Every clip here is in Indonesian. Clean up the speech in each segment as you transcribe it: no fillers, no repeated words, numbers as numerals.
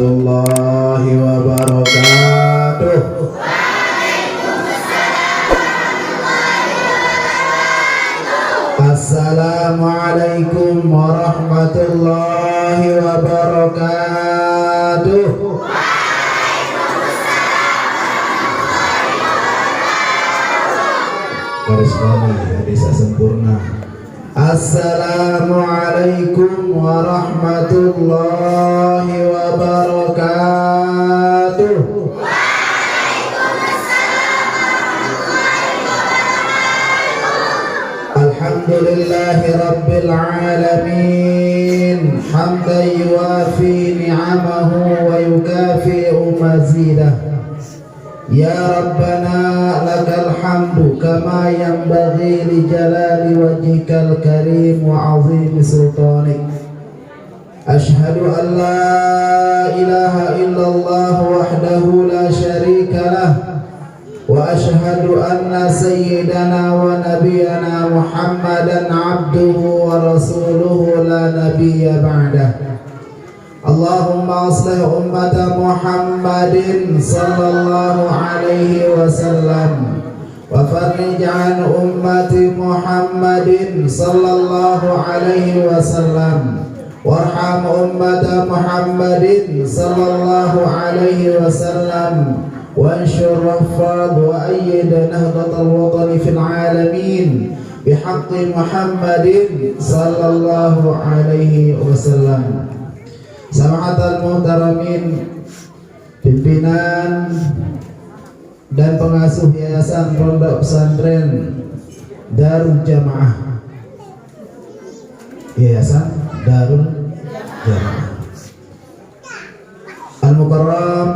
warahmatullahi wabarakatuh. Assalamualaikum warahmatullahi wabarakatuh. Garis bawah bisa sempurna. Assalamualaikum warahmatullahi wabarakatuh. Alhamdulillahi rabbil alamin, hamdan yuwafi ni'amahu wa yukafi'u mazidah. Ya Rabbana lakal hamdu kama yanbaghi li jalali wajhikal karim wa azimi sultanik. Ashhadu an la ilaha illallah wahdahu la syarika lah, wa ashhadu anna sayyidana wa nabiyyana Muhammadan abduhu wa rasuluhu la nabiyya ba'dah. Allahumma aslih ummata Muhammadin sallallahu alaihi wasallam wa farrij an ummati Muhammadin sallallahu alaihi wasallam warham ummata Muhammadin sallallahu alaihi wasallam وانشر رفاض وأيد نهضة الوطن في العالمين بحق محمد صلى الله عليه وسلم. Sama'atal muhtaramin, pimpinan dan pengasuh Yayasan Pondok Pesantren Darul Jamaah, Yayasan Darul Jamaah, Al-Mukarram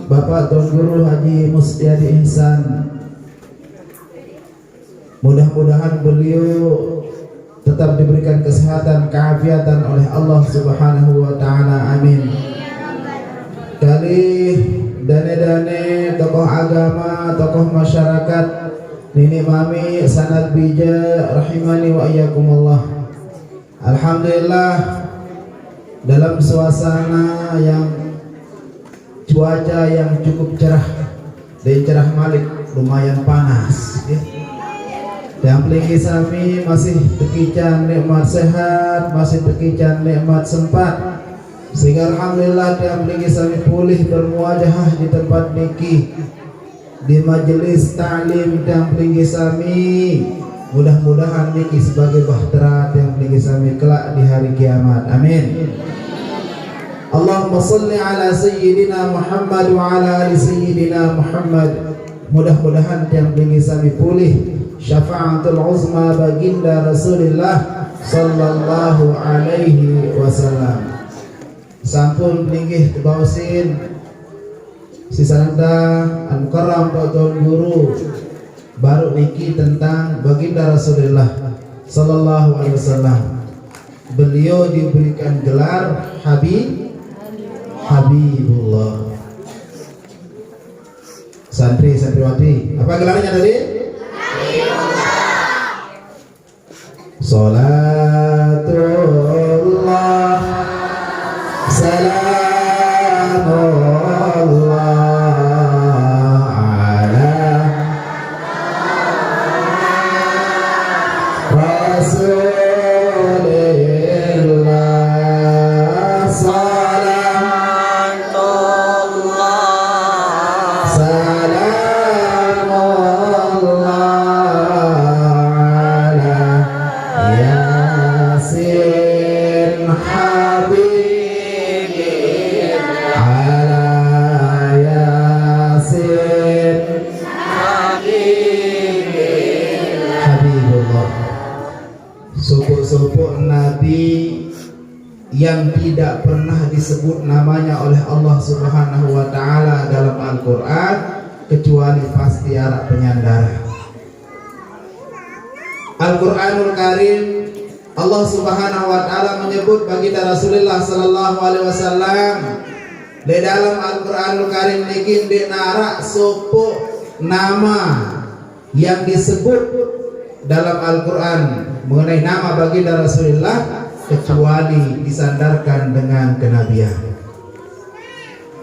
Bapak Tuan Guru Haji Mustiadi Ihsan, mudah-mudahan beliau tetap diberikan kesehatan, keafiatan oleh Allah Subhanahu wa taala. Amin. Kali dane-dane tokoh agama, tokoh masyarakat, nini mami sanad bija rahimani wa iyyakumullah. Alhamdulillah, dalam suasana yang cuaca yang cukup cerah dan cerah malik, lumayan panas ya. Yang pelinggi sami masih tekican nikmat sehat, masih tekican nikmat sempat, sehingga alhamdulillah yang pelinggi sami pulih bermuajahah di tempat niki, di majelis ta'lim yang pelinggi sami. Mudah-mudahan niki sebagai bahtera yang pelinggi sami kelak di hari kiamat. Amin. Allahumma salli ala sayyidina Muhammad wa ala ali sayyidina Muhammad. Mudah-mudahan yang pelinggi sami pulih syafa'atul uzma baginda Rasulullah sallallahu alaihi wasallam. Sampun linggih tebausin sisanda Al-Mukarram Pak Tuan Guru baru niki tentang baginda Rasulullah sallallahu alaihi wasallam. Beliau diberikan gelar Habibullah. Santriwati, apa gelarnya tadi? Salatullah salamullah ala Rasulillah. Salamullah salamullah ala Yasin Habibi ala Yasin Habibi Habibullah. Suku-suku Nabi yang tidak pernah disebut namanya oleh Allah Subhanahu wa taala dalam Al-Qur'an kecuali pasti arak penyandara. Al-Qur'anul Karim Allah Subhanahu wa taala menyebut baginda Rasulullah sallallahu alaihi wasallam di dalam Al-Qur'anul Karim niki narak sopo nama yang disebut dalam Al-Qur'an mengenai nama baginda Rasulullah kecuali disandarkan dengan kenabian.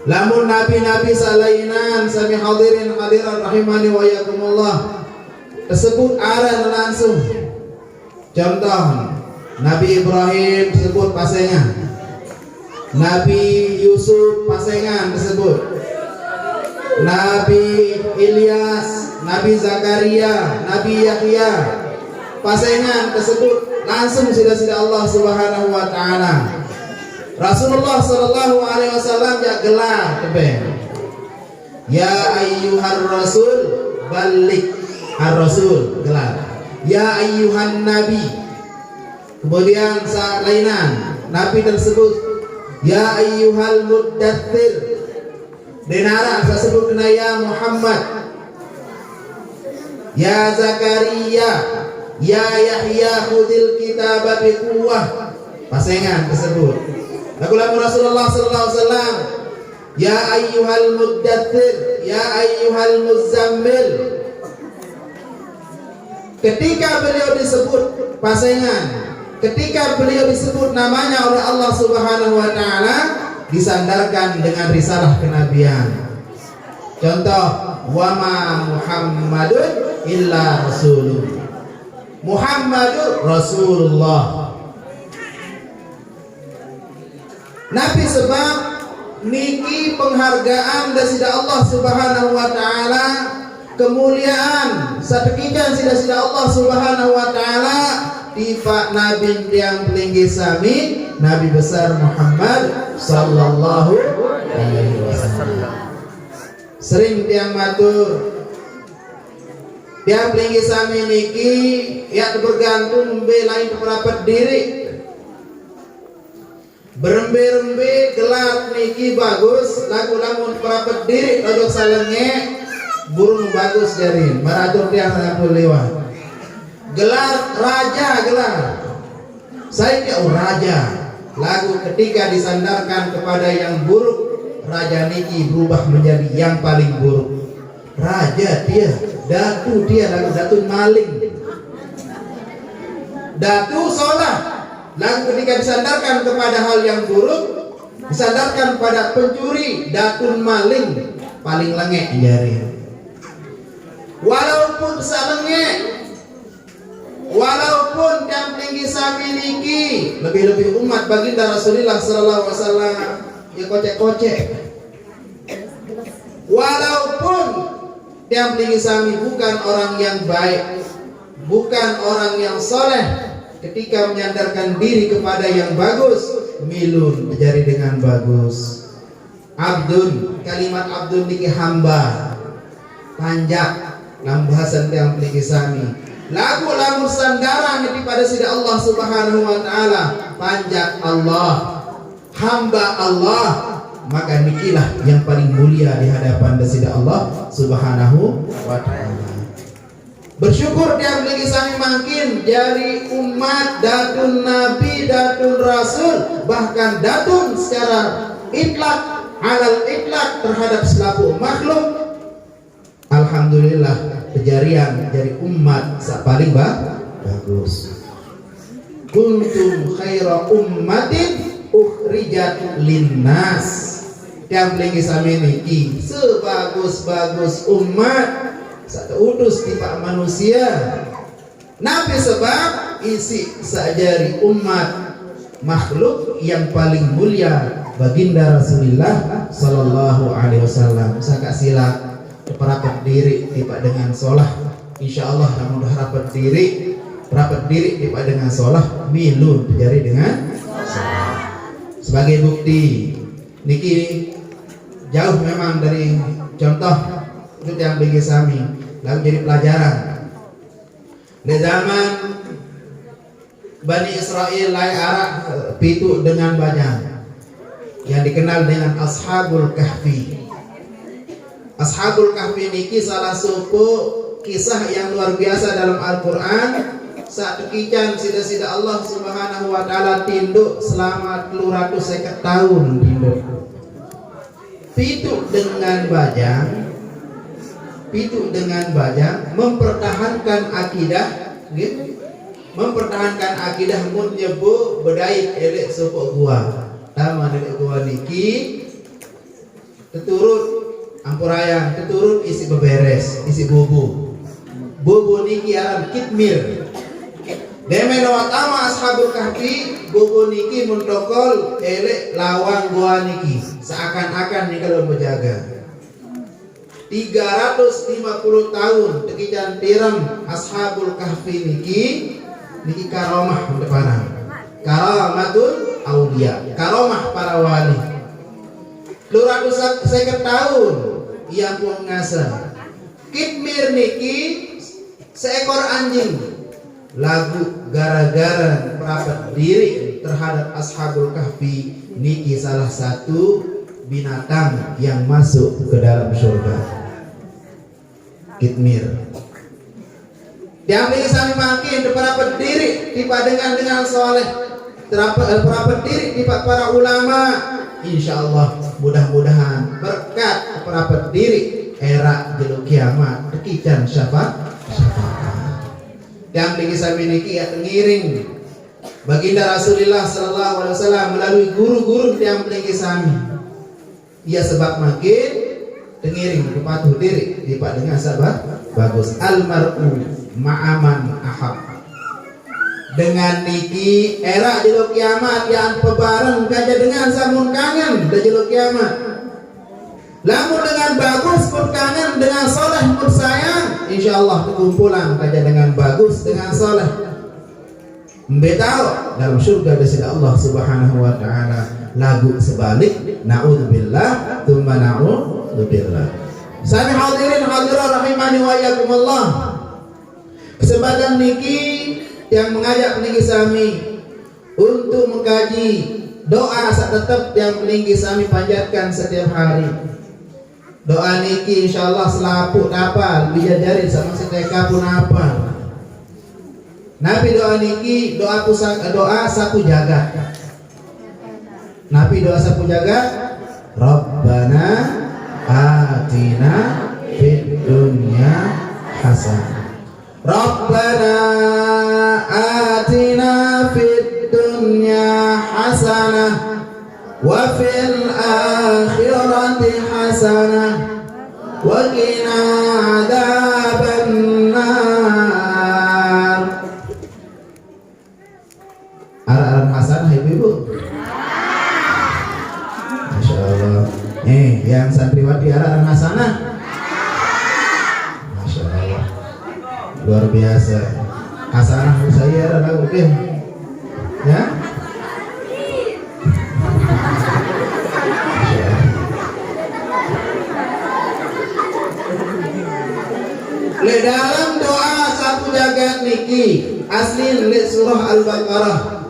Lamun nabi-nabi salainan sami hadirin hadiran rahimani wa yakumullah tersebut aran langsung. Contoh Nabi Ibrahim disebut pasengan, Nabi Yusuf pasengan disebut, Nabi Ilyas, Nabi Zakaria, Nabi Yahya pasengan tersebut langsung sida-sida Allah Subhanahu wa taala. Rasulullah sallallahu alaihi wasallam ya gelar tebeng. Ya ayyuhar rasul balik ar-rasul gelar. Ya ayyuhan nabi. Kemudian saat lainan nabi tersebut ya ayyuhal muddatsir. Denara tersebut kena ya Muhammad. Ya Zakaria, ya Yahya khudil kitaba biquwwah. Pasengan tersebut. Lagu-lagu Rasulullah sallallahu alaihi wasallam ya ayyuhal muddatsir, ya ayyuhal muzammil. Ketika beliau disebut pasengan, ketika beliau disebut namanya oleh Allah Subhanahu wa taala, disandarkan dengan risalah kenabian. Contoh, wa ma Muhammadun illa rasulun. Muhammadur Rasulullah. Nabi sebab niki penghargaan dari Allah Subhanahu wa taala, kemuliaan satekikan sida-sida Allah Subhanahu wa taala tiba nabi yang pelinggi sami Nabi besar Muhammad sallallahu alaihi wasallam. Sering tiang matur tiang pelinggi sami niki ya bergantung lain perapat diri. Berembe-rembe gelar niki bagus, lagu-lagu perapat diri ojo salenge burung bagus jarin maratur tiang sangat lewat. Gelar raja gelar. Saya kira raja. Lagu ketika disandarkan kepada yang buruk, raja niki berubah menjadi yang paling buruk. Raja dia, datu dia, lagu datu maling. Datu sholat. Lalu ketika disandarkan kepada hal yang buruk, disandarkan pada pencuri, datun maling, paling lengek jari. Walaupun salenge, walaupun yang tinggi sami niki, lebih-lebih umat baginda Rasulullah sallallahu alaihi wasallam ya kocek-kocek. Walaupun yang tinggi sami bukan orang yang baik, bukan orang yang soleh, ketika menyandarkan diri kepada yang bagus, milun menjadi dengan bagus. Abdun, kalimat abdun niki hamba, panjak, dalam bahasan yang niki sami. Lagu-lagu sandaran niki pada sida Allah Subhanahu wa taala, panjak Allah, hamba Allah, maka nikilah yang paling mulia di hadapan sida Allah Subhanahu wa taala. Bersyukur dia memiliki sami makin dari umat datun nabi, datun rasul, bahkan datun secara itlak, alal itlak terhadap selaku makhluk. Alhamdulillah kejarian dari umat paling bagus. Kuntum khaira ummatin ukhrijat linnas. Dia memiliki sami niki sebagus-bagus umat satu utus tiba manusia. Nabi sebab isi sajari umat makhluk yang paling mulia baginda Rasulullah sallallahu alaihi wasallam. Saka sila perapat diri tiba dengan solah. Insyaallah namun harapat diri perapat diri tiba dengan solah milu jari dengan solah. Sebagai bukti niki jauh memang dari contoh itu yang bagi sami lalu jadi pelajaran. Di zaman Bani Israel lai arak pitu dengan bajang yang dikenal dengan Ashabul Kahfi. Ashabul Kahfi niki salah satu kisah yang luar biasa dalam Al-Quran. Saat kekican sida-sida Allah Subhanahu wa taala tinduk selama 250 tahun tinduk. Pitu dengan bajang, pitu dengan bajang mempertahankan akidah, gitu? Mempertahankan akidah mun nyebu bedai elek sopok gua. Tama elek gua niki keturut ampuraya, keturut isi beberes, isi bubu niki aran kitmir. Deme watama ashabul kahfi bubu niki muntokol elek lawang goa niki seakan-akan nih kalau menjaga 350 tahun tekijan tiram ashabul kahfi niki karomah depanan, karamatul aulia, karomah para wali. 250 tahun ia pun ngasa kitmir niki seekor anjing lagu gara-gara perapat diri terhadap ashabul kahfi niki salah satu binatang yang masuk ke dalam surga. Kitmir yang sami makin perapat diri tiba dengan soleh, perapat diri tiba para ulama. Insyaallah mudah-mudahan berkat perapat diri era jelu kiamat tekican syafaat yang sami niki ya tengiring baginda Rasulullah sallallahu alaihi wasallam melalui guru-guru yang sami. Ia sebab makin tengiring kepatuh diri tiba dengan sahabat bagus almar'u ma'aman ahab. Dengan niki era jelo kiamat yang pebareng kaja dengan samun kangen da jelo kiamat. Lamun dengan bagus pun kangen, dengan soleh pun sayang, insyaallah kumpulan kaja dengan bagus dengan soleh. Mbetau dalam surga dari Allah Subhanahu wa taala. Lagu sebalik naudzubillah tsumma naudzubillah. Sami hadirin hadirat rahimani wa iyyakumullah. Kesempatan niki yang mengajak peninggi sami untuk mengkaji doa saat tetap yang peninggi sami panjatkan setiap hari. Doa niki insyaallah selapu apa bisa jari sama seteka pun apa. Nabi doa niki doa sapu jagat. Nabi doa sapu jagat. Rabbana atina fid dunya hasanah. Rabbana atina fid dunya hasanah wa fil akhirati hasanah wa qina adzaban nar. Arahan hasanah ibu-ibu. Masya Allah. Yang santriwati arahan hasanah. Masya Allah. Luar biasa. Hasanah saya ada oke. Ya. Le dalam doa sapu jagat niki asli le surah Al-Baqarah.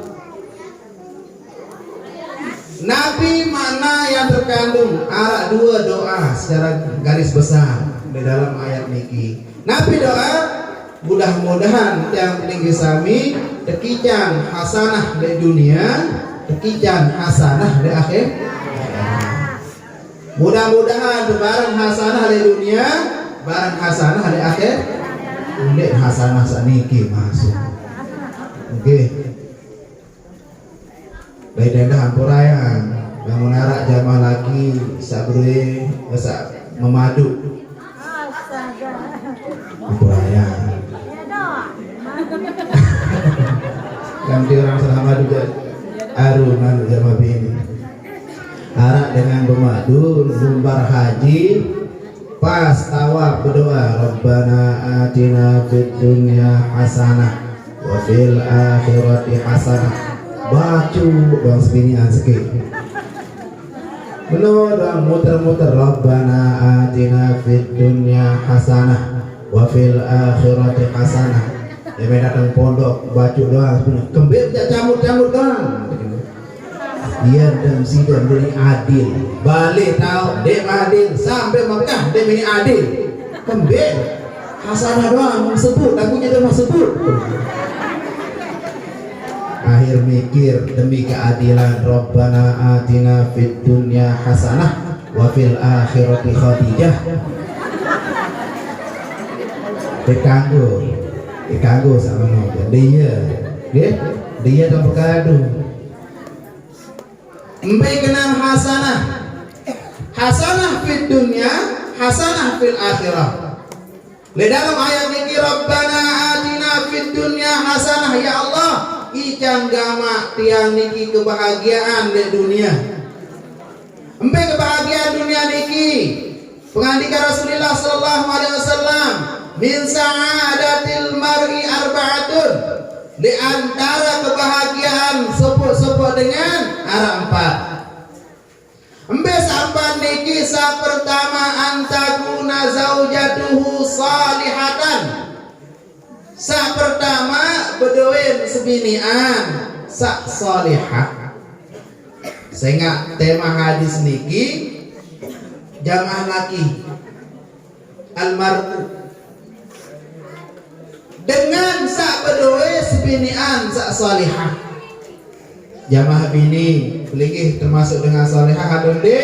Nabi mana yang terkandung ada dua doa secara garis besar di dalam ayat niki. Nabi doa mudah-mudahan yang tinggi sami tekijan hasanah di dunia, tekijan hasanah di akhir. Mudah-mudahan barang hasanah di dunia, barang hasanah di akhir. Undek hasanah saniki masuk. Oke. Baik dendah hampurayan bangun arak jamaah lagi sabrui memadu. Hampurayan. Ganti orang selama juga arunan jamaah ini. Arak dengan memadu lumbar haji pas tawaf berdoa Rabbana atina fid dunya hasanah wa fil akhirati hasanah. Bacu dong sebinian sikit. Benar dong muter-muter Rabbana atina fid dunya hasanah wa fil akhirati hasanah. Dia datang pondok baca doang kembir jak camut-camut doang. Dia dan sidang beri adil. Balik tahu dia adil sampai Makkah dia beri adil. Kembir hasanah doang sebut lagunya dia sebut. Akhir mikir demi keadilan Rabbana atina fid dunya hasanah wa fil akhirati khadijah. Dikanggu sama dia tak berkadu. Empai kenal hasanah. hasanah fid dunya, hasanah fil akhirah. Le dalam ayat niki Rabbana atina fid dunya hasanah, ya Allah ican gama tiang niki kebahagiaan di dunia. Empe kebahagiaan dunia niki pengandikan Rasulullah sallallahu alaihi wasallam, min sa'adatil mar'i arba'atun, di antara kebahagiaan sebut dengan arah 4. Embe sampan niki sa pertama antakuna zaujatuhu salihatan. Sa pertama bedoin sebinian sa salihah. Sehingga tema hadis niki jamaah laki almar'u dengan sa bedoe sebinian sa salihah. Jamaah bini pelingih termasuk dengan salihah adon de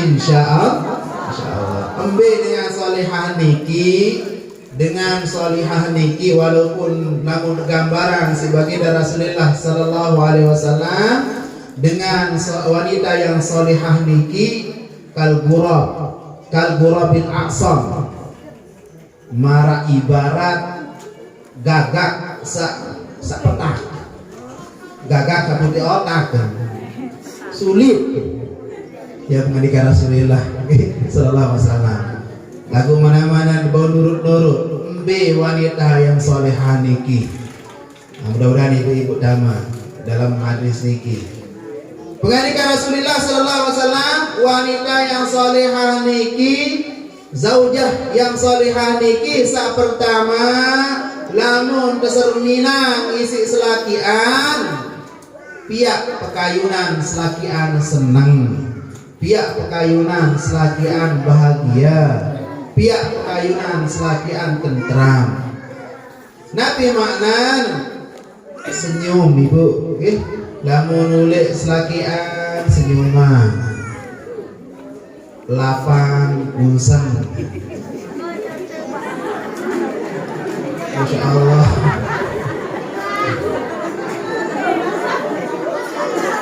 insyaallah. Embe dengan salihah niki, dengan salihah niki walaupun namun gambaran sebagai Rasulullah sallallahu alaihi wasallam, dengan wanita yang salihah niki kal ghurabil aqsam, mara ibarat gagak sa petak, gagak kabuti otak sulit ya pengandikan Rasulullah sallallahu alaihi wasallam. Lagu mana-mana bau nurut-nurut embe wanita yang salihah niki. Mudah-mudahan ibu-ibu dama dalam hadis niki pengandikan Rasulullah sallallahu alaihi wasallam, wanita yang salihah niki, zaujah yang salihah niki sa pertama lamun keserminang isi selakian, pihak pekayunan selakian senang, pihak pekayunan selakian bahagia, pihak pekayunan selakian tentram. Nabi maknan senyum ibu, okay? Lamun nulik selakian senyuman, lapang gungseng, Masya Allah.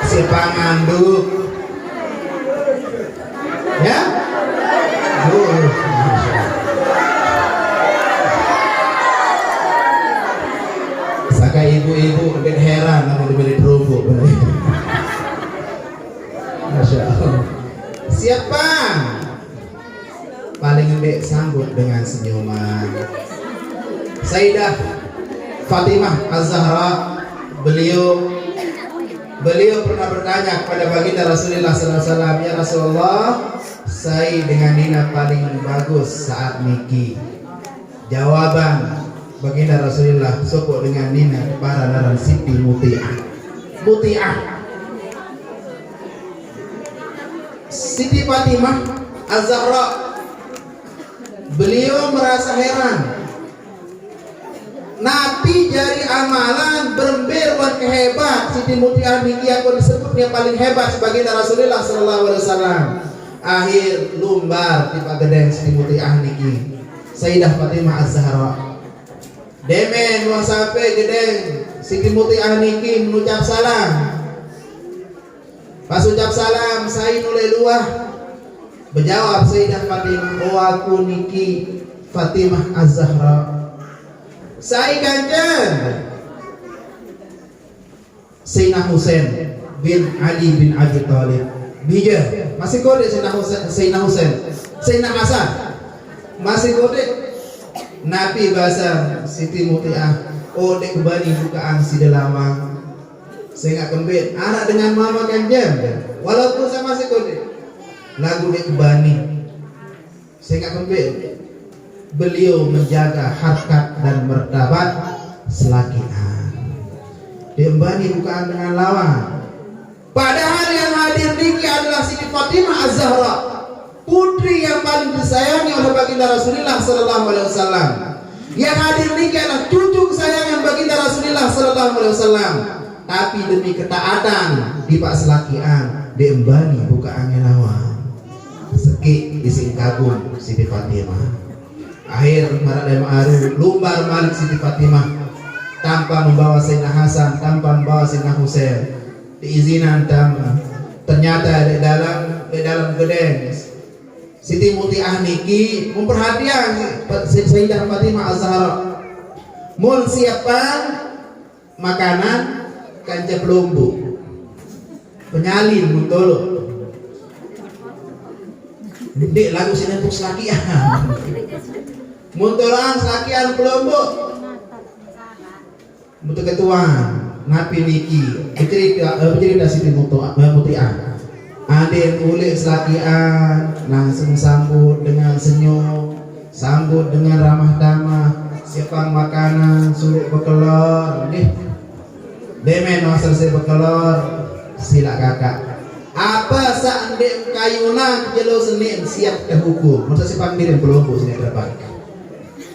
Si panganduk ya saka ibu-ibu mungkin heran namun diberi kerupuk. Masya Allah. Siapa paling gede sambut dengan senyuman? Sayyidah Fatimah Az-Zahra, beliau pernah bertanya kepada baginda Rasulullah sallallahu alaihi wasallam, ya Rasulullah, saya dengan Nina paling bagus saat niki. Jawaban baginda Rasulullah, sokok dengan Nina para dalam Siti Muti'ah. Siti Fatimah Az-Zahra, beliau merasa heran. Nabi jari amalan berembir buat kehebat. Siti Muti'ah niki aku disebut dia paling hebat sebagai Rasulullah sallallahu alaihi wasallam. Akhir lumbar tiba gedeng Siti Muti'ah niki Sayyidah Fatimah Az-Zahra. Demen wong sampai gedeng Siti Muti'ah niki mengucap salam. Pas ucap salam saya nulai luah. Berjawab Sayyidah Fatimah, oh aku niki Fatimah Az-Zahra. Saya kanjen Sayyidina Husain bin Ali bin Abi Thalib. Bija masih kode Sayyidina Husain, Sayyidina Hasan masih kode. Nabi bahasa Siti Muti'ah, oh dek kembali bukaan si delawang. Saya nggak kembali anak dengan mama kanjen, walaupun saya masih kode lagu dek kembali. Saya nggak kembali. Beliau menjaga harkat dan martabat selakian. Diembani bukan dengan lawan. Padahal yang hadir niki adalah Siti Fatimah Az-Zahra, putri yang paling disayangi oleh baginda Rasulullah sallallahu alaihi wasallam. Yang hadir niki adalah cucu kesayangan baginda Rasulullah sallallahu alaihi wasallam. Tapi demi ketaatan di pak selakian diembani bukan lawan. Sekik isi kagum Siti Fatimah. Akhir marak lema aru lumbar malik Siti Fatimah tanpa membawa Sayyidina Hasan, tanpa membawa Sayyidina Husain. Diizinan ternyata di dalam di dalam gedeng Siti Mutiah niki memperhatikan Sayyidah Fatimah Az-Zahra mun siapkan makanan kancap lombok penyalin mun tolo dek lagu sinepuk selakian mun toloan selakian lombok mutu ketuaan napi niki bercerita Siti Mutiah adik kulit selakian langsung sambut dengan senyum, sambut dengan ramah tamah, siapkan makanan, suruh bekelor, demen selesai bekelor, sila kakak. Apa seandainya kayunan jelo senin siap terhukum, masa si pandirin pelompo sini terbalik.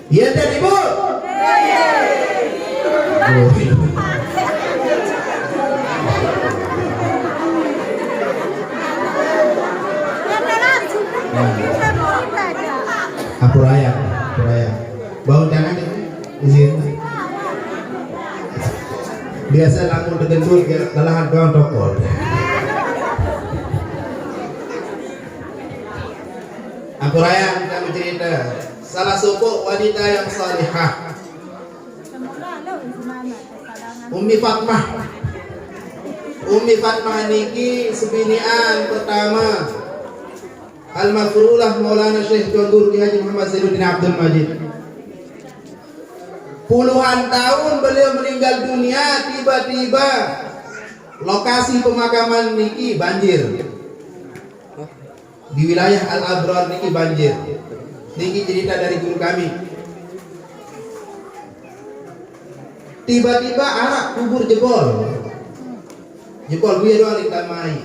Iya dan ibu. Apuraya. Bau jangan izin. Biasa langsung terdentur kalahan kawan tokol. Apuraya kita bercerita salah satu wanita yang salihah, Ummi Fatmah niki sebinian pertama Al-Maghfurullah Maulana Syekh Tuan Guru Haji Muhammad Zainuddin Abdul Majid. Puluhan tahun beliau meninggal dunia, tiba-tiba lokasi pemakaman niki banjir. Di wilayah Al-Abrar niki banjir. Niki cerita dari guru kami. Tiba-tiba arak kubur jebol. Jebol gue doang ditamai.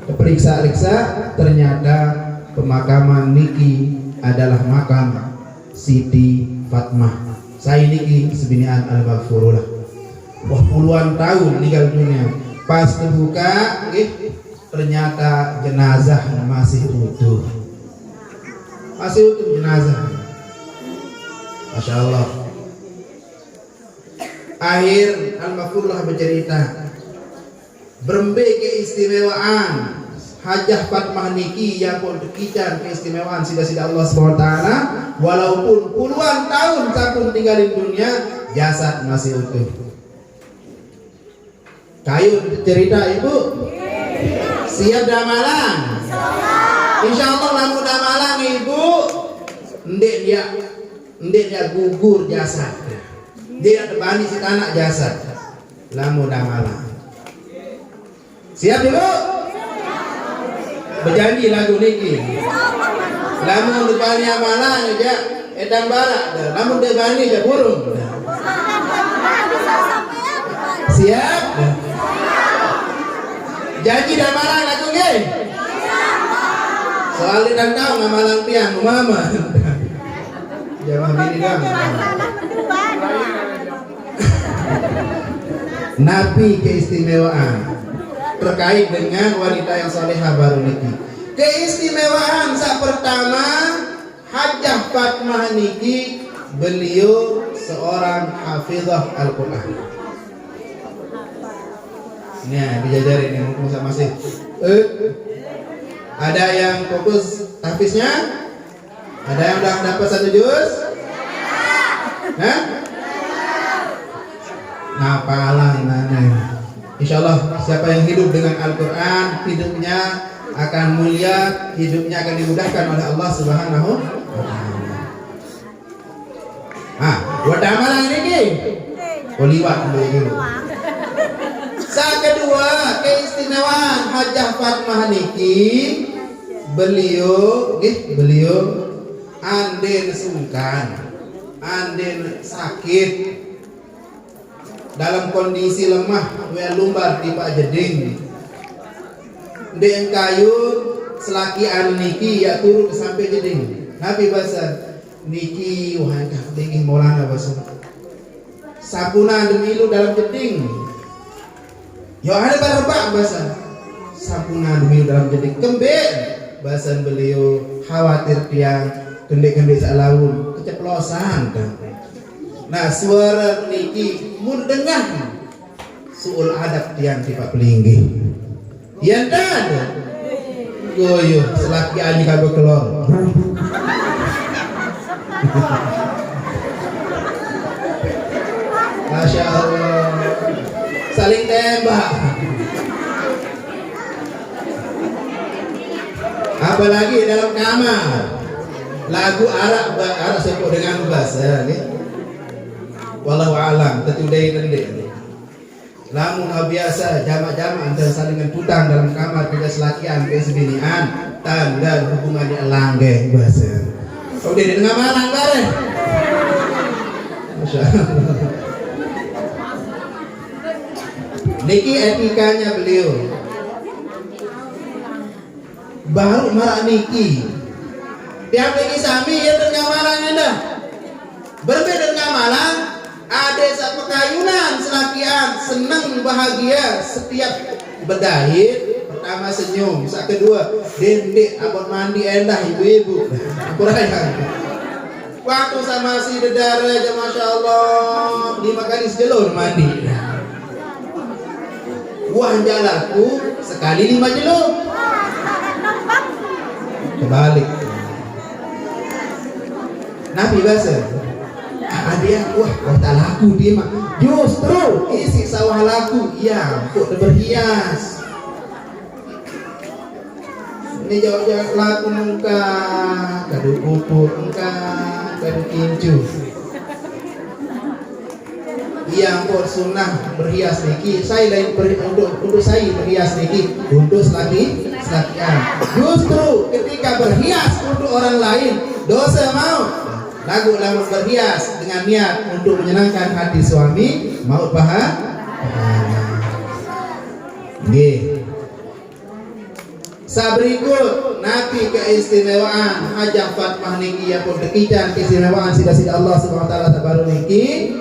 Periksa-periksa ternyata pemakaman niki adalah makam Siti Fatmah. Saya niki sebinian Al-Maghfurullah. Wah puluhan tahun meninggal dunia. Pas dibuka, ternyata jenazah masih utuh. Masih utuh jenazah. Masya Allah. Akhir Al-Maghfurullah bercerita, berembe keistimewaan Hajah Fatmah niki yang pun dekican keistimewaan sida-sida Allah SWT, walaupun puluhan tahun sampun tinggalin dunia, jasad masih utuh. Kayu cerita ibu siap damalan? Insya Allah lamu damalan ibu, ndek dia gugur jasad, dia terbani si tanah jasad, lamu damalan. Siap ibu? Berjanji lagu niki. Lamun dibani amalan aja edan barak, lamun dibani aja burung. Siap? Janji dan malang lagu nggih. Soal dan tahu ngamalan piang mama. Jangan bini dong. Nabi keistimewaan terkait dengan wanita yang salehah baru niki. Keistimewaan saat pertama Hajah Fatmah niki, beliau seorang hafizah Al-Quran. Nah, dijajarin ini mungkin sama masih. Ada yang fokus tahfiznya? Ada yang udah dapat 1 juz? Hah? Ngapalan mana? Insyaallah siapa yang hidup dengan Al-Quran, hidupnya akan mulia, hidupnya akan dimudahkan oleh Allah Subhanahu wa Ta'ala. Buat amalan ini liwat dulu. Saat kedua, keistimewaan Hajah Fatmah niki, beliau anden sungkan, anden sakit, dalam kondisi lemah, lumbar di Pak Jeding. Deng kayu selakian niki ya turun sampai jeding. Nabi bahasa niki wahai dengin Maulana bahasa. Sapuna demilu dalam jeding. Ya ada berbak bahasa. Sapuna demilu dalam jeding. Kembe bahasa beliau khawatir tiang kende-kende salaun keceplosan kan. Nah suara niki mun dengar suul adab tiang tipak pelinggi. Yang dan goyo selaki ani kagak kelor. Masya Allah, saling tembak. Apalagi dalam kamar, lagu arak sepuk dengan bahasa ni. Wallahu alam, tetudai tende. Lamun biasa jamak-jamak antara salingan putang dalam kamar kerja selakian ke sebinian tanda hubungannya langgeng bahasa. Kau dia dengar malang bare. Masya Allah. Niki etikanya beliau. Baru marah niki. Tiap niki sami ya dengar malangnya dah. Berbeda dengan malang. Ada saat pekayunan selakian senang bahagia setiap berdahit pertama senyum saat kedua dendek abon mandi endah ibu-ibu kurang waktu sama si dedara aja Masya Allah 5 kali sejelur mandi wah jalaku sekali 5 jelur kebalik Nabi bahasa dia wah tak laku dia mah justru isi sawah laku ya kok berhias ini jauh-jauh laku muka kadu pupuk muka kadu kincu yang buat sunnah berhias niki saya lain untuk saya berhias niki untuk selakian justru ketika berhias untuk orang lain dosa mau lagu berhias dengan niat untuk menyenangkan hati suami maut pahala. Nggih. Sabrikut napi keistimewaan Hajah Fatmah niki ya pun dekican keistimewaan sida-sida Allah Subhanahu wa taala tabaru niki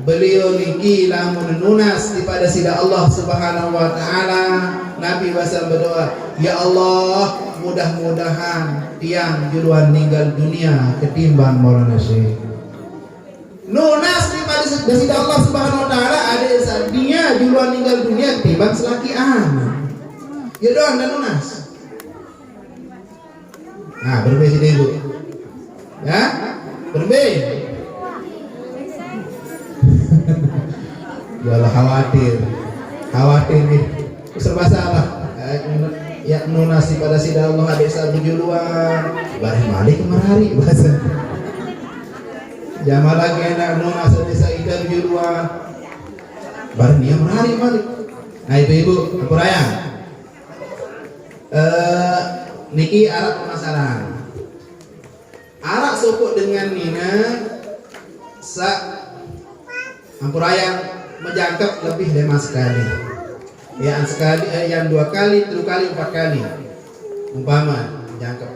beliau niki lamun nunas daripada sida Allah Subhanahu wa taala Nabi Wasallam berdoa ya Allah mudah-mudahan tiang juluan meninggal dunia ketimbang Maulana Syekh nunas daripada sida Allah Subhanahu wa taala ada dia juluan meninggal dunia ketimbang selakian ya doang dan nunas nah berbeda dulu ya berbeda Yalah khawatir nih serba salah ya nunasi pada sida Allah ada sabu juluan bari malik kemari bahasa jama lagi enak nunas desa ida juluan bari dia merari malik nah ibu-ibu aku rayang niki arak permasalahan arak sukuk dengan Nina Ampurayang menjangkep lebih dari sekali yang sekali yang 2 kali 3 kali 4 kali umpama menjangkep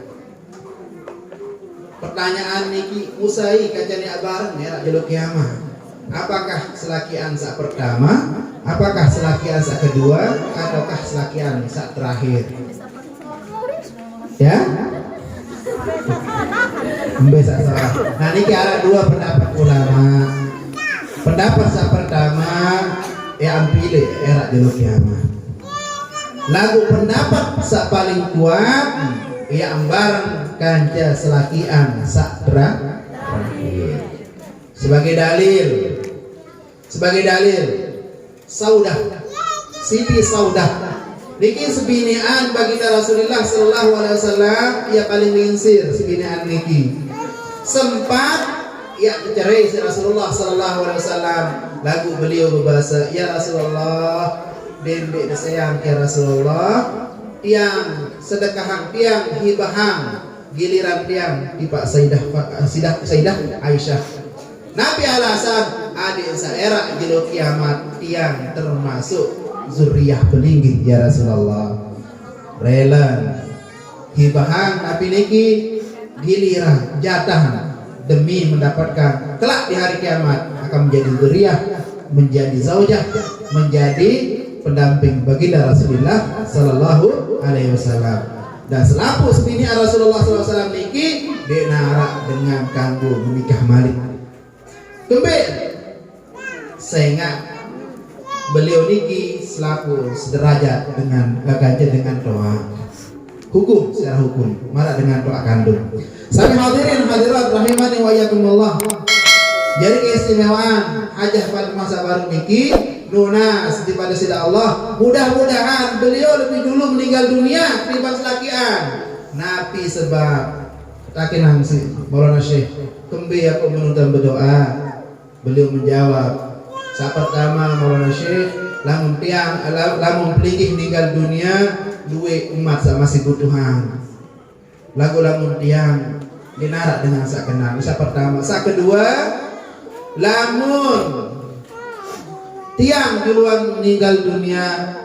pertanyaan niki usai kacani abareng ya jaluk kiamat apakah selakian saat pertama apakah selakian saat kedua ataukah selakian saat terakhir ya bisa salah nah niki ada 2 pendapat ulama pendapat saat pertama ya ampile era jaluk kiamat lagu pendapat saat paling kuat ya ambaran kanca selakian saat terakhir sebagai dalil Saudah Siti Saudah niki sebinian baginda Rasulullah sallallahu alaihi wasallam ya paling lingsir sebinian niki sempat ya cerai si Rasulullah sallallahu alaihi wasallam lagu beliau berbahasa ya Rasulullah dendek sayang ya Rasulullah tiang sedekahan tiang hibahang giliran tiang tipak Sayyidah Aisyah Nabi alasan adik saera jelo kiamat tiang termasuk zuriyah peninggi ya Rasulullah rela hibahang Nabi niki giliran jatah demi mendapatkan kelak di hari kiamat akan menjadi zuriyah, menjadi zaujah, menjadi pendamping baginda Rasulullah sallallahu alaihi wasallam. Dan selaku sebini Rasulullah sallallahu alaihi wasallam niki denara dengan kanggo menikah malik. Kembe sehingga beliau niki selaku sederajat dengan gagaja dengan doa. hukum, secara hukum marah dengan doa kandung. Sami hadirin hadirat rahimani wa iyyakumullah. Jadi keistimewaan Hajah Fatimah Sabarun niki nunas di pada sida Allah, mudah-mudahan beliau lebih dulu meninggal dunia timbang selakian napi sebab takinan si Maulana Syekh kembi aku menuntun berdoa. Beliau menjawab, saat pertama Maulana Syekh lamun peligih meninggal dunia duwe umat sama si butuhan. Lagu lamun tiang dinarak dengan sak kenal. Saat pertama, saat kedua lamun tiang duluan meninggal dunia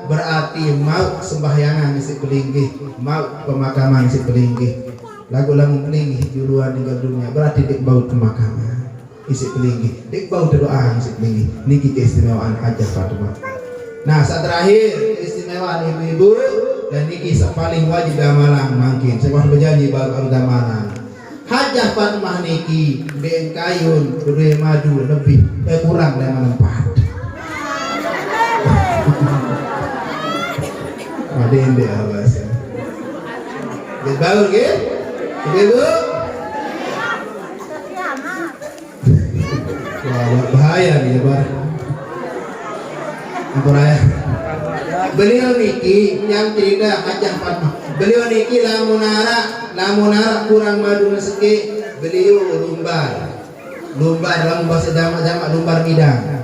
berarti mau sembahyangan isi pelinggih, mau pemakaman isi pelinggih. Lagu lamun pelinggih duluan meninggal dunia berarti dik bau pemakaman isi pelinggih, dik bau doa isi pelinggih. Niki keistimewaan Hajah Fatimah. Nah, saat terakhir keistimewaan ibu-ibu dan niki paling wajib amalan mungkin. Saya berjanji baru amalan. Hajah Fatimah niki den kayun berdua madu lebih kurang dari menempat. Maden deh awas. Betul ke? Betul. Wah, bahaya nih bar. Ampun ayah. Beliau niki yang cerita Hajah Fatimah. Beliau niki lamunara kurang madu seki, beliau lumbar dalam bahasa jamak lumbar bidang.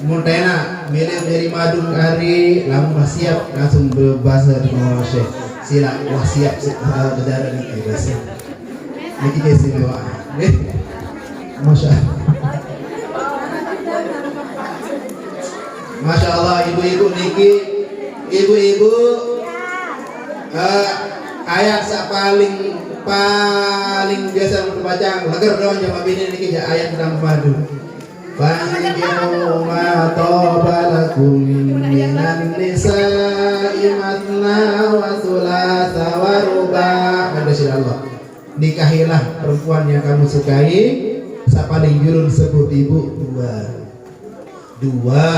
Muntena beliau dari madu kari lamun siap langsung berbahasa dengan Syekh. Sila wasiat saudara niki bahasa. Niki istimewa. Masya Allah ibu-ibu niki, ibu-ibu ayat sak paling biasa membaca lagar doang jamaah bini niki ayat tentang madu. Fankihu ma taba lakum minan nisa'i matna wa thulatha wa ruba'. Allah. Nikahilah perempuan yang kamu sukai, sak paling jurun sebut ibu dua,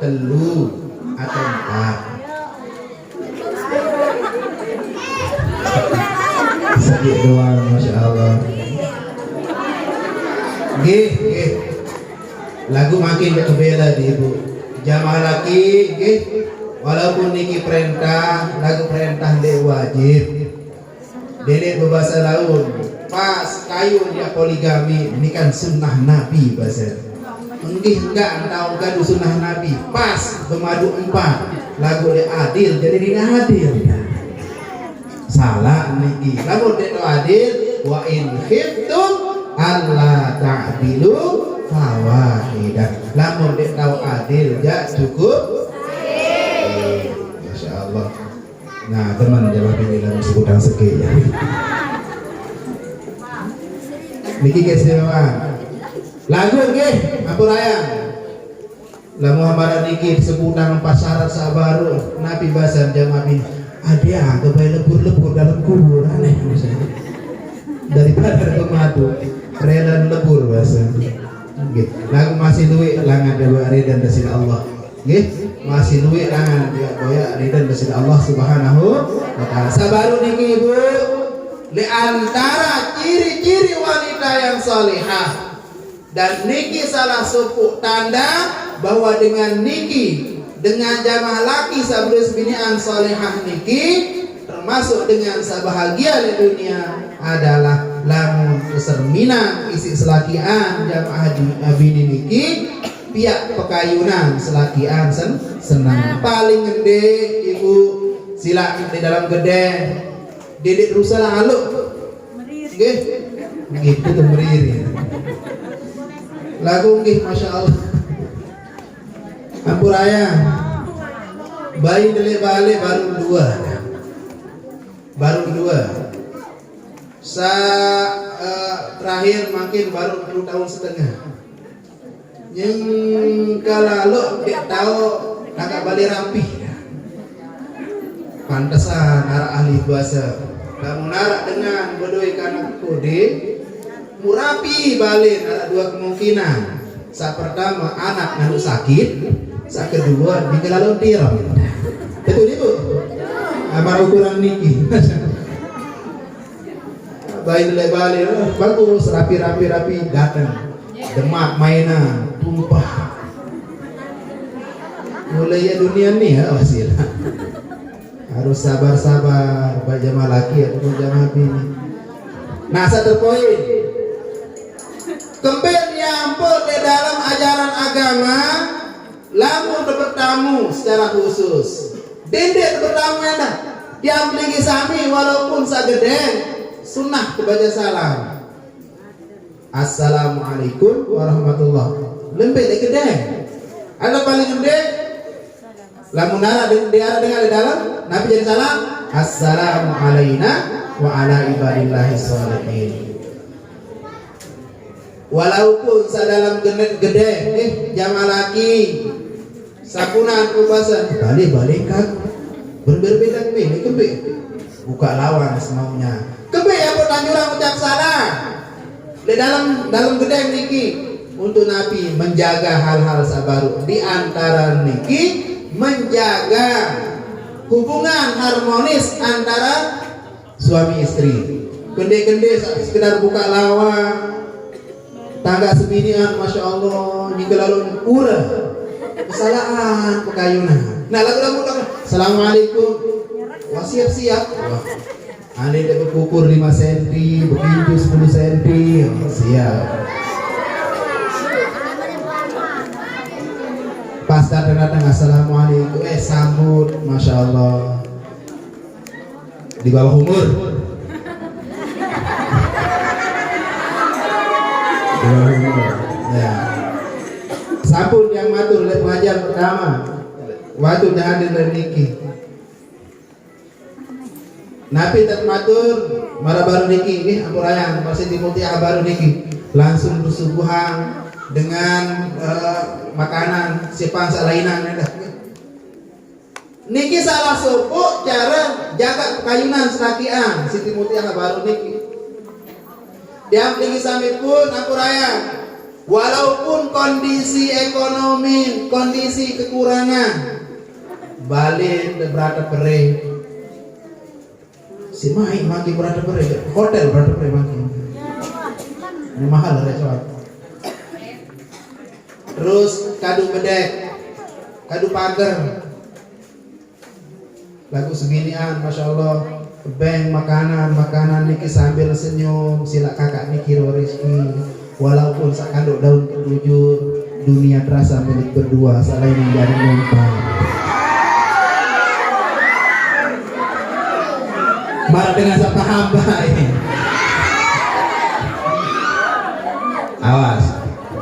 telu atau empat. Sedih doang, masya Allah. Gih. Lagu makin kebela di ibu. Jamaah laki, gih. Walaupun niki perintah, lagu perintah de wajib. Dede berbahasa laun. Pas kayu dia poligami, ini kan sunnah Nabi bahasa. Enggak tahu gaduh sunnah Nabi. Pas bermadu 4, lagu de adil, jadi tidak adil. Salah niki. Lagu de adil, wa in khiftum alla ta'dilu fawahidah. Lamun de tahu adil, ya cukup. Masya Allah. Nah, teman jawab ini dalam sebutan segi ya. Niki keistimewaan. Lagu nggih, ampun ayang. La Muhammad niki sebutan pasaran sabaru Nabi Basar jamaah bin. Ada kebaik lebur-lebur dalam kubur aneh misalnya. Daripada bermadu, rela lebur bahasa. Nggih. Lagu masih duit langan dewa dan dari Allah. Nggih, masih duit langan dia boya dan dari Allah Subhanahu wa taala. Sabaru niki Ibu, di antara ciri-ciri wanita yang salihah. Dan niki salah satu tanda bahwa dengan niki, dengan jamaah laki sabres binian salihah niki, termasuk dengan sabahagia di dunia adalah lamun keserminan isi selakian jamaah bini niki, pihak pekayunan selakian senang. Paling gede ibu sila di dalam gede, dedek rusak haluk, nggih, gitu tuh meriri. Lagu nggih masya Allah. Ampuraya bayi dele bale baru dua. Terakhir makin baru 2 tahun setengah. Yang kalau dia tahu agak balik rapi. Pantesan arah ahli bahasa. Kamu narak dengan bodoi kanak kode murapi balik ada 2 kemungkinan. Saat pertama anak nanu sakit, saat kedua digelalun tiram. Betul ibu? amar ukuran niki. Baik balik bagus rapi datang demak mainan tumpah mulai ya dunia nih ya wasil harus sabar baik jamaah laki ataupun jamaah bini. Nah satu poin kembali nyampur di dalam ajaran agama lamun bertamu secara khusus dendek bertamu enak yang beli sami walaupun sagedeng sunnah kebaca salam assalamualaikum warahmatullahi lembek de gede ada paling gede lamun ara di dalam nabi jadi salam assalamu alaina wa ala ibadillahi sholihin walaupun sadalam gede jamaah laki sakunan kubasan balik kan berbeda kebe buka lawan semaunya kebe ya pertanjuran ucap salah di dalam gede niki untuk Nabi menjaga hal-hal sabaru di antara niki menjaga hubungan harmonis antara suami istri gede sekedar buka lawan tangga sebinian masya Allah jika lalu urah kesalahan pekayunan nah lagu assalamualaikum wah siap ane dia berkukur 5 cm begitu 10 cm siap pas datang assalamualaikum sambut masya Allah di bawah umur ya sambut yang matur oleh pengajian pertama waktu hadir dan niki Nabi tak matur marah baru niki ini ampurayang masih dimultiah baru niki langsung bersuguhan dengan makanan siapang salainan niki salah suku cara jaga kayunan serakian Siti Mutiara baru niki dia tinggi sampai pun ampurayang walaupun kondisi ekonomi kondisi kekurangan balik berada perih si main maki berada perih hotel berada perih maki ini mahal resort terus kadu bedek kadu pagar lagu seginian masya Allah beng makanan niki sambil senyum sila kakak niki rezeki walaupun sakanduk daun kedujur dunia terasa milik berdua selain menjadi numpang marah dengan siapa hamba ini awas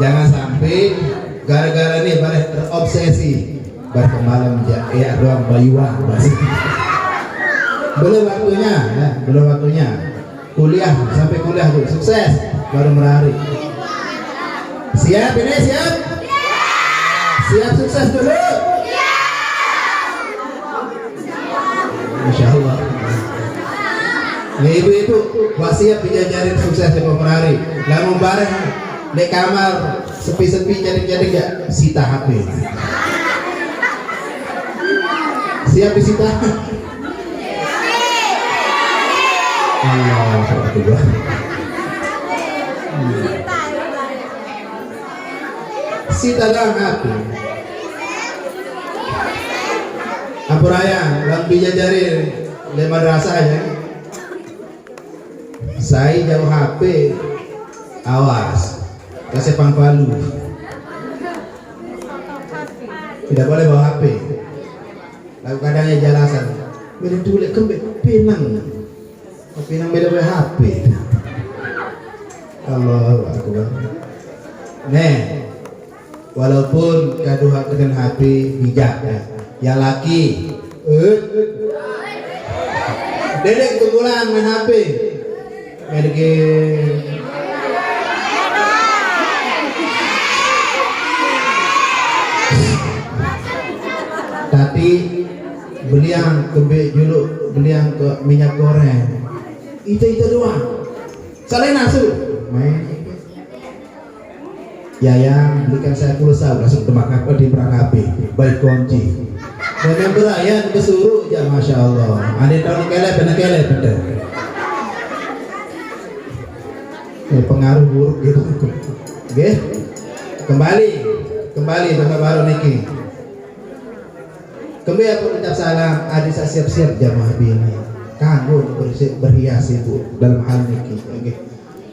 jangan sampai gara-gara ini balik terobsesi berkemalam ya doang bayuah belum waktunya kuliah sampai kuliah tuh sukses baru merari siap sukses dulu Insya Allah ya ibu wasiat dijajarin sukses di pemerari lamun bareng di kamar sepi-sepi jadi gak sita HP siap disita Allah Akbar sita dalam hati ampuraya lampi jajarin di madrasah ya saya jauh HP awas kasih pangpalu tidak boleh bawa HP lalu kadangnya jelasan beda tulis kembali pinang beda HP Allah Akbar walaupun kadu dengan HP bijak ya laki dedek kebulan main HP merge tapi beliang ke juluk beliang ke minyak goreng itu doang selain nafsu main ya yang belikan saya pulsa langsung demak apa di perang HP baik kunci Dengan berayan besuruh ya masya Allah. Ada tahun kelep bener. Pengaruh buruk gitu. Oke. Kembali bahasa baru niki. Kembali aku ucap salam. Adik saya siap-siap jamaah bini. Kanggo berhias itu dalam hal niki. Oke.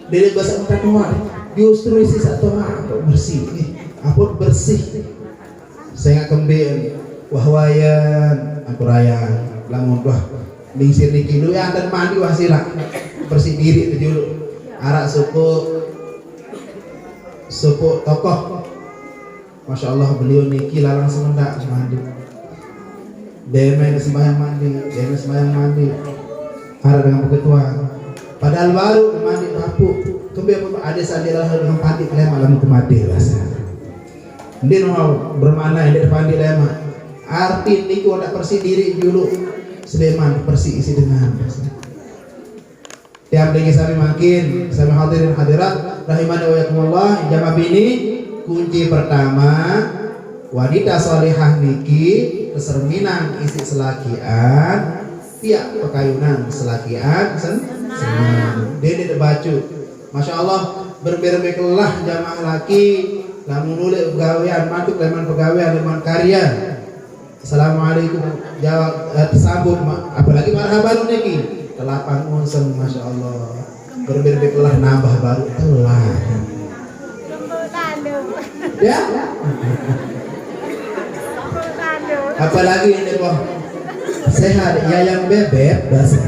Dari bahasa empat doa. Justru isi satu bersih. Apa bersih? Saya kembali. Wahwayan aku raya lamun wah diisir niki dulu ya dan mandi wah sila bersih diri itu dulu arak suku tokoh masya Allah beliau niki lalang semendak mandi demen sembahyang mandi arak dengan peketuan padahal baru mandi papu kemudian ada sadilah dengan pandi lema lamun kemati rasa dia mau bermakna yang pandi lema arti niku ada bersih diri dulu Sleman bersih isi dengan tiap lagi sami makin sami hadirin hadirat rahimani wa yakumullah jamaah bini kunci pertama wanita solehah niki keserminan isi selakian tiap pekayunan selakian senang dede baju masya Allah berberbekelah jamaah laki lamun nule pegawaian mantuk leman pegawaian leman karya. Assalamualaikum jawab tersambut apalagi marhaban niki telapan unseng masya Allah berbeda nambah baru telah ya apalagi ini kok sehat ya yang bebek bahasa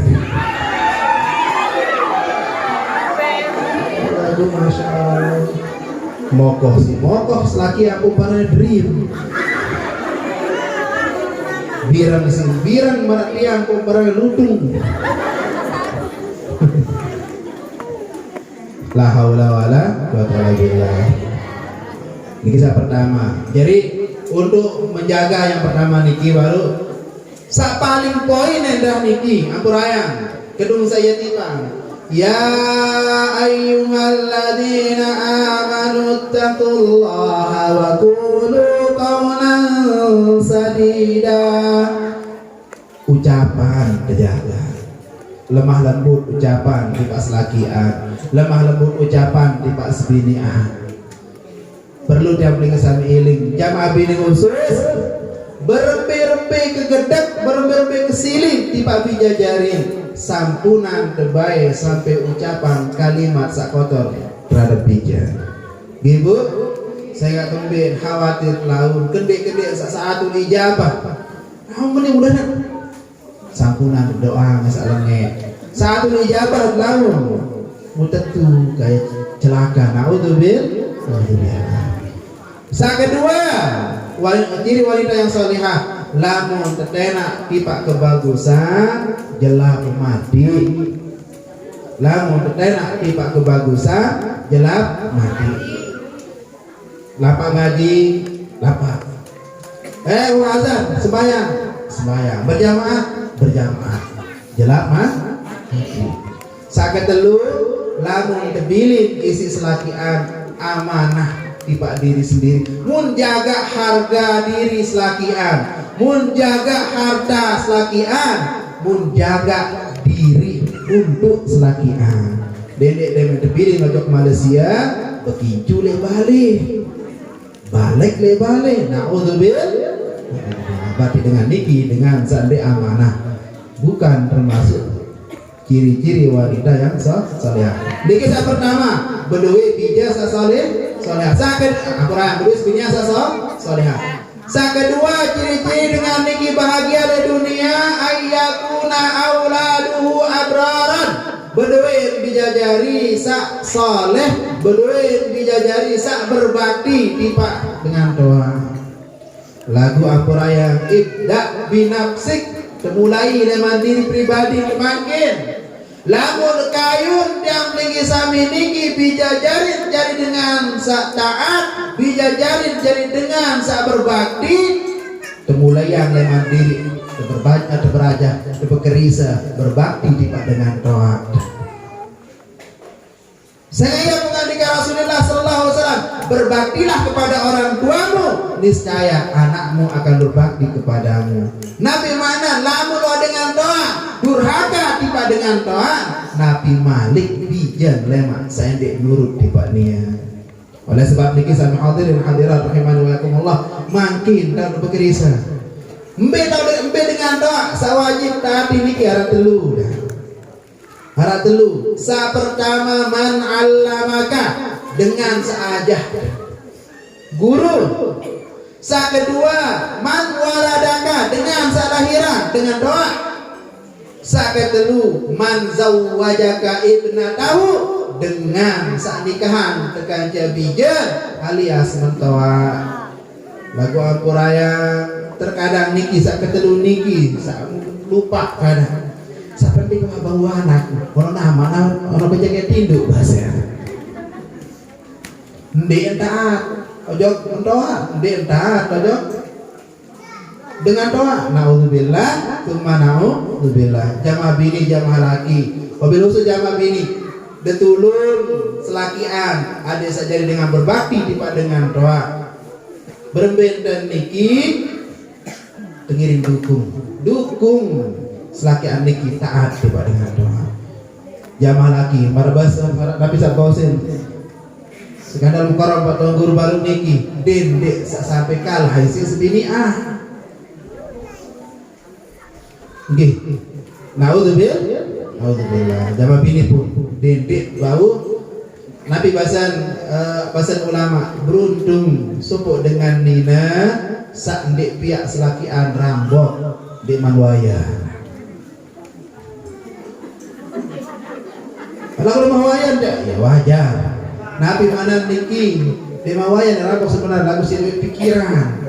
aduh masya Allah mokoh selaki aku pada dream birang maratiang ko barang lutung la haula wala quwata illa billah. Ini kisah pertama. Jadi untuk menjaga yang pertama niki baru sak paling poin endah niki ampurayang kedung saya tiba ya ayyuhalladzina amanu taqullaha wa qulu qawlan sadida. Ucapan terjaga, lemah lembut ucapan di pas lakian, lemah lembut ucapan di pas binian. Perlu diambil kesami iling jamaah bini khusus berempe-rempe kegedek berempe-rempe kesiling di pak bijajarin sampunan terbaik sampai ucapan kalimat sak kotor terhadap bija. Ibu saya gak kembali khawatir laun gede-gede saat ijabah kamu mudah-mudahan sampunan doa masalahnya satu ijabah laun mutetu kayak celaka naudzubil saat kedua ciri wanita yang salihah lamun tetena tipak kebagusan jelap mati lamun tetena tipak kebagusan jelap mati lapak ngaji lapak azan sembahyang berjamaah jelap mati saat telu lamun tebilin isi selakian amanah tiba diri sendiri mun jaga harga diri selakian mun jaga harta selakian mun jaga diri untuk selakian dedek demen tebilin ngajak Malaysia begitu le balik naudzubillah berarti dengan niki dengan sandi amanah bukan termasuk ciri-ciri wanita yang saleh. Niki yang pertama beduwi bijasa saleh sakit akuran beduwi bijasa saleh. Sa kedua ciri-ciri dengan niki bahagia di dunia ayyakuna auladuhu abraran beduwi bijajari sa saleh beduwi bijajari sa berbakti tipa dengan doa. Lagu ampuraya ibda binafsik temulai dengan diri pribadi makin lamun kayun yang tinggi sami niki bijajarin jadi dengan sak taat bijajarin jadi dengan sak berbakti temulai yang leman diri berbaca beraja berkerisa berbakti tiba dengan taat. Saya mengandika Rasulullah sallallahu alaihi wasallam berbaktilah kepada orang tuamu, niscaya anakmu akan berbakti kepadamu. Nabi mana lamun lo dengan doa durhaka tiba dengan doa, Nabi Malik bijan lemak saya dek nurut tiba nia. Oleh sebab niki sami hadirin hadirat rahimani wa yakumullah, makin dan berkerisa embe dengan doa sawajib tadi niki harap telu dah. Harap telu. Sa pertama man allamaka dengan seajah guru. Sa kedua man waladaka dengan salahiran dengan doa. Sa ketelu man zawwajaka ibnatahu dengan saat nikahan tekan jabijan alias mentoa. Lagu Ampuraya terkadang niki sak ketelu niki sak lupa kadang seperti bawa anak kalau nama orang penjaga tinduk bahasa ndi entaat ojo mentoa ndi entaat ojo dengan doa naudzubillah tsumma naudzubillah jama bini jama laki wabil usul jama bini detulun selakian ada saja dengan berbakti tiba dengan doa beremben dan niki tengiring dukung selakian niki taat tiba dengan doa jama laki marabas tapi sak bosen sekadar mukarram pak tuan guru baru niki dendek sampai kalah isi sebini nggih naudzubillah jama bini pun dendek bau Nabi bahasan ulama beruntung supuk dengan nina sak ndek pihak selakian rambok di manwaya. Kalau mawayan dak ya wajar. Nabi mana niki di mawayan rambok sebenarnya lagu sih pikiran.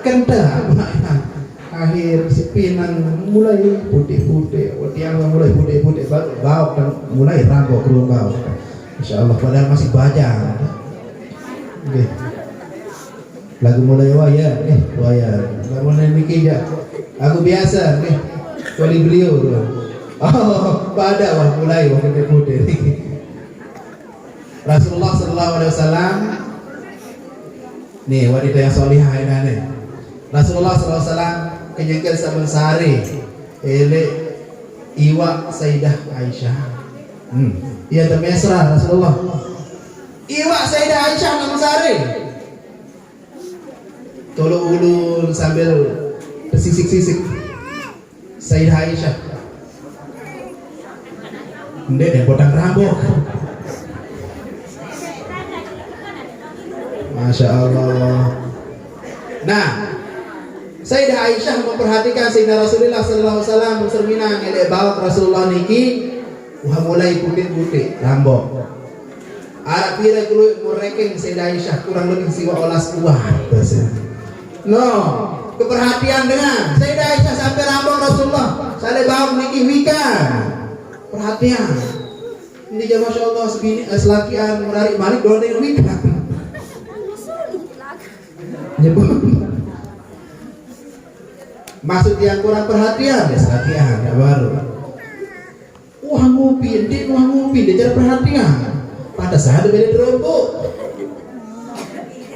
Kenta akhir si pinang mulai putih-putih, tiang mulai putih-putih bau mulai rambok keluar bau. Insyaallah padahal masih bajang. Nggih. Lagu mulai waya, lagu mulai niki ya. Aku biasa nih. Kali beliau. Oh, pada mulai putih. Rasulullah sallallahu alaihi wasallam nih wanita yang salihah ini. Rasulullah sallallahu alaihi wasallam kenyengkel saben sare ele iwa Sayyidah Aisyah. Iya termesra Rasulullah. Iwa Sayyidah Aisyah saben sare. Tolong ulun sambil tersisik-sisik Sayyidah Aisyah. Ndek dan potong rambut. Masya Allah. Nah, Sayyidah Aisyah memperhatikan Sayyidina Rasulullah sallallahu alaihi wasallam berserminang elek bawa Rasulullah niki wah mulai putih-putih rambut. Arab pira keluar mureking Sayyidah Aisyah kurang lebih siwa olas kuah. No, keperhatian dengan Sayyidah Aisyah sampai rambut Rasulullah sale bawa niki wika. Perhatian. Ini jam Masya Allah segini selakian menarik balik doang dengan wika. Nyebut maksud yang kurang perhatian ya selakian ya baru wah ngupin dia cara perhatian pada saat beda dirobok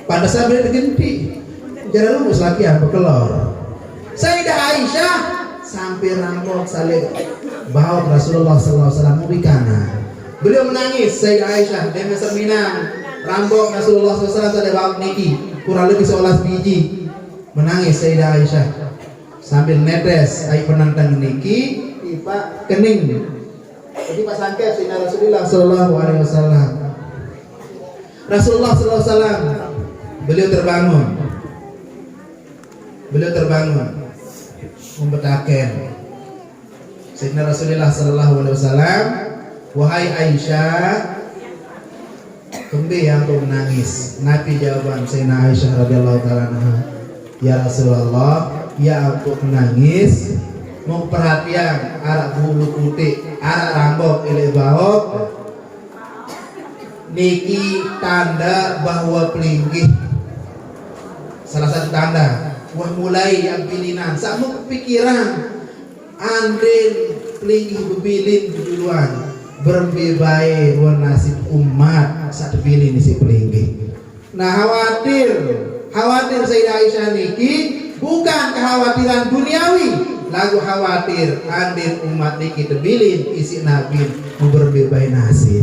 pada saat beda digenti cara lu selakian berkelor Sayyidah Aisyah sampai rambut salib bawa Rasulullah sallallahu alaihi wasallam mubikana beliau menangis Sayyidah Aisyah dengan serminang rambut Rasulullah sallallahu alaihi wasallam salib bawa niki kurang lebih 11 biji menangis Sayyidah Aisyah sambil netes air penantang niki tiba kening jadi pas sangkep Sayyidina Rasulullah sallallahu alaihi wasallam Rasulullah sallallahu alaihi wasallam beliau terbangun membetaken Sayyidina Rasulullah sallallahu alaihi wasallam wahai Aisyah kembe yang kau menangis. Nabi jawaban Sayyidina Aisyah radhiyallahu taala anha, ya Rasulullah, ya aku menangis mau perhatian arah bulu putih, arah rambut ele baok niki tanda bahwa pelinggih salah satu tanda wah mulai yang pilihan sama kepikiran andin pelinggih bebilin duluan berbibai nasib umat satu pilih nisi pelinggi. Nah khawatir Sayyidah Aisyah niki bukan kekhawatiran duniawi, lagu khawatir andin umat niki terbilin isi nabi berbibai nasib.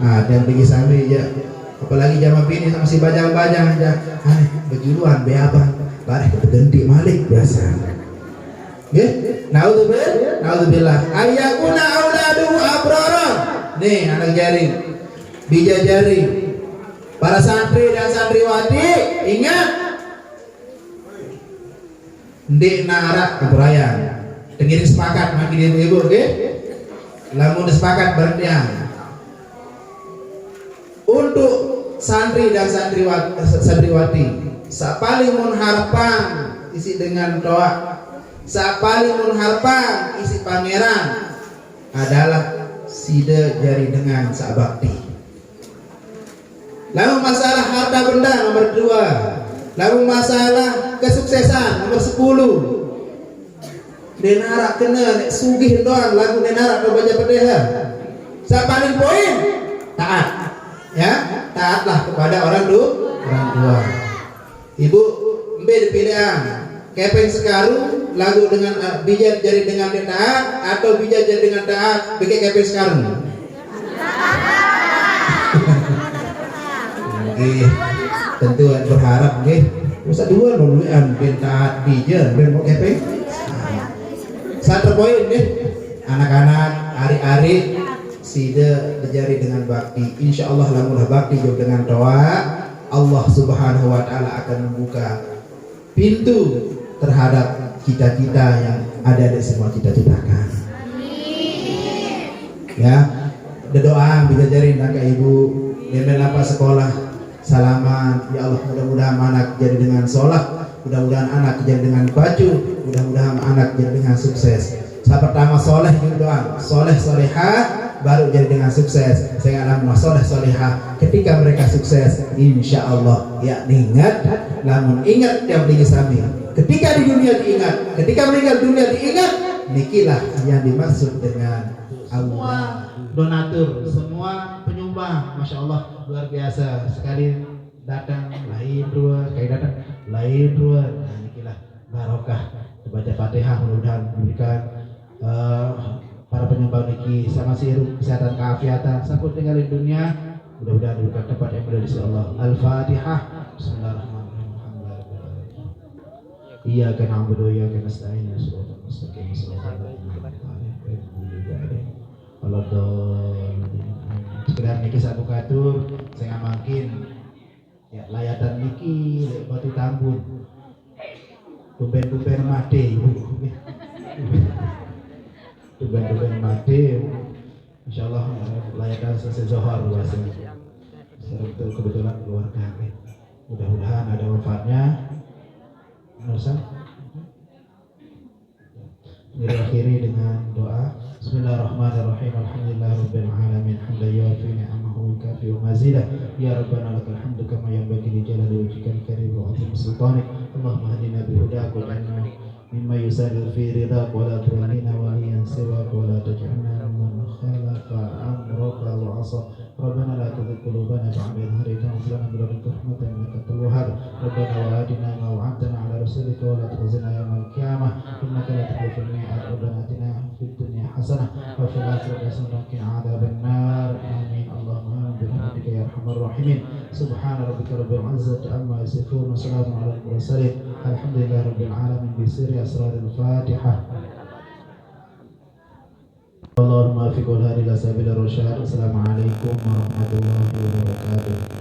Dan pergi sambil ya, apalagi jamaah bini sama si bajang-bajang aja, berjuluan beabang, bareh kepegentik malik biasa. Naudzubillah. Ayyakuna auladuhu abrara. Nih anak jari, bija jari. Para santri dan santriwati ingat, ndek narak keberayan. Dengirin sepakat makin ibu, oke? Lamun sepakat berdiam. Untuk santri dan santriwati, sapaling mun harapan isi dengan doa, sapaling mun harapan isi pangeran adalah sida jari dengan sabakti. Lalu masalah harta benda nomor 2, lalu masalah kesuksesan nomor 10. Denara kena nek sugih doang lagu denara do baca pedeha. Sapaling poin taat. Ya, taatlah kepada orang tua. Ibu mbe pilihan kepeng sekarung lagu dengan bijak jari dengan taat atau bijak jari dengan taat bikin kepeng sekarung. Tentu berharap usah dua duluan ben taat bijak ben mau kepeng. Satu poin anak-anak hari-hari sida berjari dengan bakti. Insya Allah lamun bakti juga dengan doa, Allah Subhanahu Wa Taala akan membuka pintu terhadap cita-cita yang ada di semua cita-citakan. Ya, berdoa bisa jari nangka ibu nemen apa sekolah salaman. Ya Allah mudah-mudahan anak jadi dengan sholat, mudah-mudahan anak jadi dengan baju, mudah-mudahan anak jadi dengan sukses. Saat pertama soleh doa, soleh solehah baru jadi dengan sukses. Saya alam soleh solehah. Ketika mereka sukses, insya Allah ya ingat. Namun ingat yang tinggi sambil. Ketika di dunia diingat, ketika meninggal dunia diingat. Nikilah yang dimaksud dengan Allah. Donatur, semua penyumbang, masya Allah luar biasa sekali datang lain dua, kayak datang lain dua. Nah, nikilah barokah. Baca Fatihah mudah-mudahan diberikan para penyumbang niki sama siru kesehatan keafiatan sampai tinggal di dunia, mudah-mudahan diberikan tempat yang mulia di sisi Allah. Al-Fatihah. Bismillahirrahmanirrahim. Iyyaka na'budu wa iyyaka nasta'in. Shiratal mustaqim. Sekedar niki satu katur saya makin ya layatan niki batu tambun. Tumben-tumben mati. Tuban-tuban mati, insyaallah layakan selesai zohar luasnya. Itu kebetulan keluarga. Mudah-mudahan ada manfaatnya. Nusa. Diakhiri dengan doa. Bismillahirrahmanirrahim. Alhamdulillahirabbil alamin. Hamdan yuwafi ni'amahu wa yukafi mazidah. Ya Rabbana lakal hamdu kama yanbaghi li jalali wajhikal karim wa 'azimi sultanik. Allahumma hadina bi hudak wa anna mimma yusadil fi ridaq wa la tu'minna waliyan siwak wa la taj'alna mimman khalafa amraka wa 'asa. Rabbana la tuzigh qulubana ba'da idh hadaytana wa hab lana min ladunka rahmatan innaka antal wahhab. Rabbana wa atina ma wa'adtana 'ala rasulika wa la tukhzina yawmal qiyamah innaka la tukhliful mi'ad. Rabbana atina fid dunya hasanah wa fil akhirati hasanah wa qina 'adzaban nar. Amin. Allahumma bihamdika ya arhamar rahimin. Subhana rabbika rabbil 'izzati amma yasifun wa salamun 'alal mursalin. Alhamdulillahi rabbil alamin. Bi sirri asraril Fatihah. Allahumma fi qul hadi la sabila rasyad. Assalamualaikum warahmatullahi wabarakatuh.